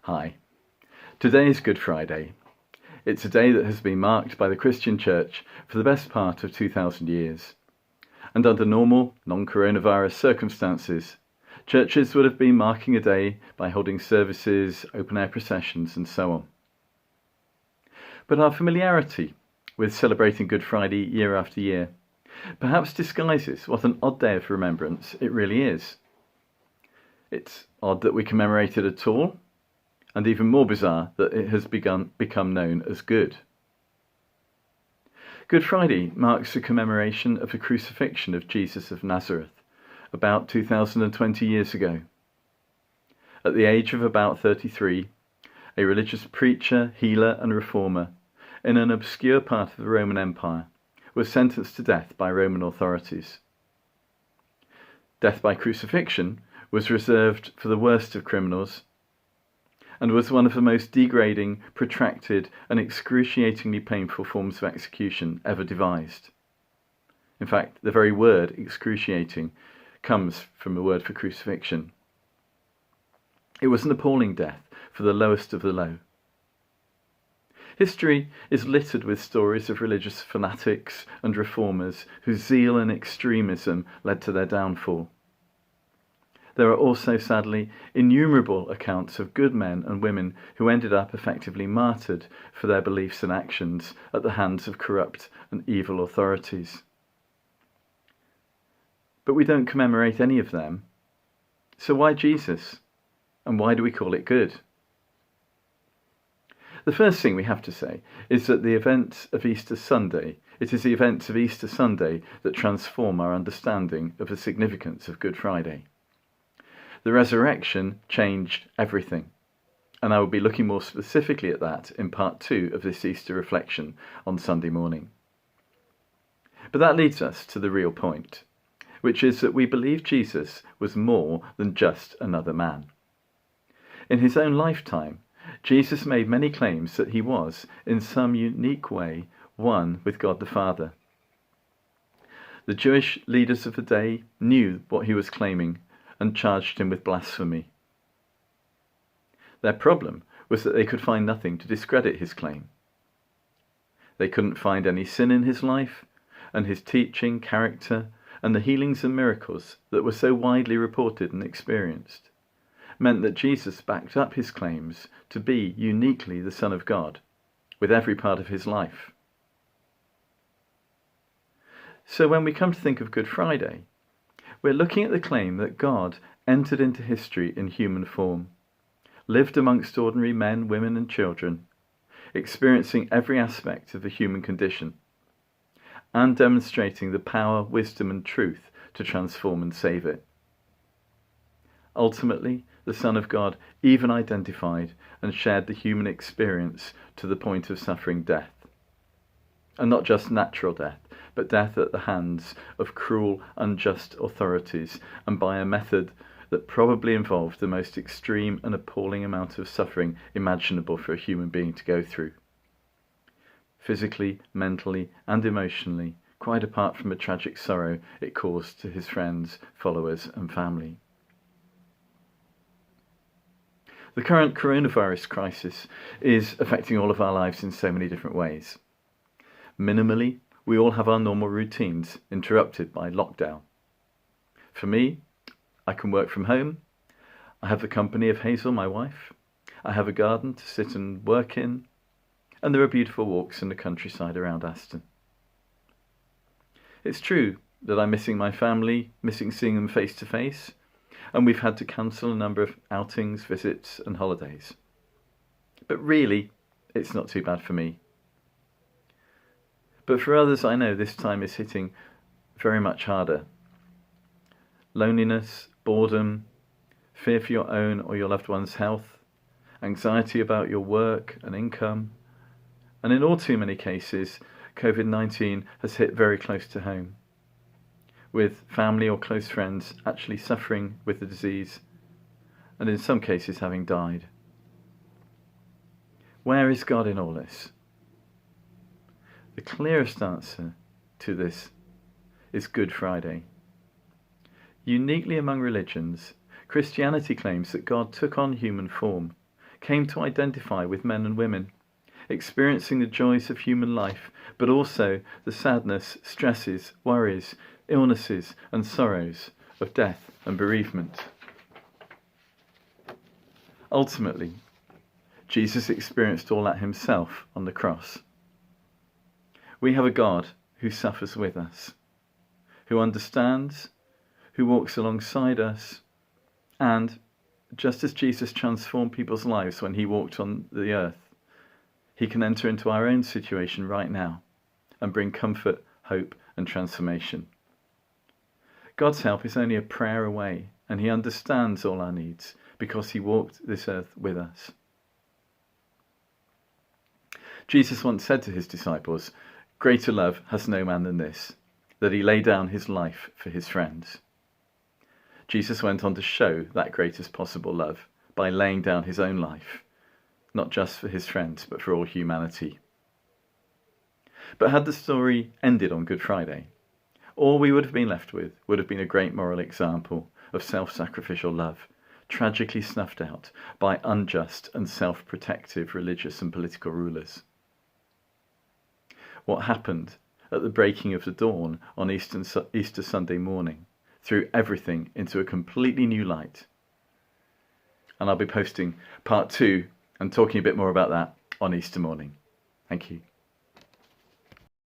Hi. Today is Good Friday. It's a day that has been marked by the Christian Church for the best part of 2,000 years. And under normal, non-coronavirus circumstances, churches would have been marking a day by holding services, open-air processions, and so on. But our familiarity with celebrating Good Friday year after year perhaps disguises what an odd day of remembrance it really is. It's odd that we commemorate it at all, and even more bizarre that it has become known as good. Good Friday marks the commemoration of the crucifixion of Jesus of Nazareth about 2020 years ago. At the age of about 33, a religious preacher, healer and reformer in an obscure part of the Roman Empire was sentenced to death by Roman authorities. Death by crucifixion was reserved for the worst of criminals and was one of the most degrading, protracted and excruciatingly painful forms of execution ever devised. In fact, the very word excruciating comes from the word for crucifixion. It was an appalling death for the lowest of the low. History is littered with stories of religious fanatics and reformers whose zeal and extremism led to their downfall. There are also, sadly, innumerable accounts of good men and women who ended up effectively martyred for their beliefs and actions at the hands of corrupt and evil authorities. But we don't commemorate any of them. So why Jesus? And why do we call it good? The first thing we have to say is that it is the events of Easter Sunday that transform our understanding of the significance of Good Friday. The resurrection changed everything, and I will be looking more specifically at that in part 2 of this Easter reflection on Sunday morning. But that leads us to the real point, which is that we believe Jesus was more than just another man. In his own lifetime, Jesus made many claims that he was, in some unique way, one with God the Father. The Jewish leaders of the day knew what he was claiming and charged him with blasphemy. Their problem was that they could find nothing to discredit his claim. They couldn't find any sin in his life, and his teaching, character, and the healings and miracles that were so widely reported and experienced meant that Jesus backed up his claims to be uniquely the Son of God with every part of his life. So when we come to think of Good Friday, we're looking at the claim that God entered into history in human form, lived amongst ordinary men, women and children, experiencing every aspect of the human condition, and demonstrating the power, wisdom and truth to transform and save it. Ultimately, the Son of God even identified and shared the human experience to the point of suffering death. And not just natural death, but death at the hands of cruel, unjust authorities, and by a method that probably involved the most extreme and appalling amount of suffering imaginable for a human being to go through. Physically, mentally, and emotionally, quite apart from the tragic sorrow it caused to his friends, followers, and family. The current coronavirus crisis is affecting all of our lives in so many different ways. Minimally, we all have our normal routines interrupted by lockdown. For me, I can work from home. I have the company of Hazel, my wife. I have a garden to sit and work in. And there are beautiful walks in the countryside around Aston. It's true that I'm missing my family, missing seeing them face to face, and we've had to cancel a number of outings, visits and holidays. But really, it's not too bad for me. But for others, I know this time is hitting very much harder. Loneliness, boredom, fear for your own or your loved one's health, anxiety about your work and income, and in all too many cases, COVID-19 has hit very close to home, with family or close friends actually suffering with the disease, and in some cases having died. Where is God in all this? The clearest answer to this is Good Friday. Uniquely among religions, Christianity claims that God took on human form, came to identify with men and women, experiencing the joys of human life, but also the sadness, stresses, worries, illnesses and sorrows of death and bereavement. Ultimately, Jesus experienced all that himself on the cross. We have a God who suffers with us, who understands, who walks alongside us, and just as Jesus transformed people's lives when he walked on the earth, he can enter into our own situation right now and bring comfort, hope and transformation. God's help is only a prayer away, and he understands all our needs because he walked this earth with us. Jesus once said to his disciples, "Greater love has no man than this, that he lay down his life for his friends." Jesus went on to show that greatest possible love by laying down his own life, not just for his friends, but for all humanity. But had the story ended on Good Friday, all we would have been left with would have been a great moral example of self-sacrificial love, tragically snuffed out by unjust and self-protective religious and political rulers. What happened at the breaking of the dawn on Easter Sunday morning threw everything into a completely new light. And I'll be posting part 2 and talking a bit more about that on Easter morning. Thank you.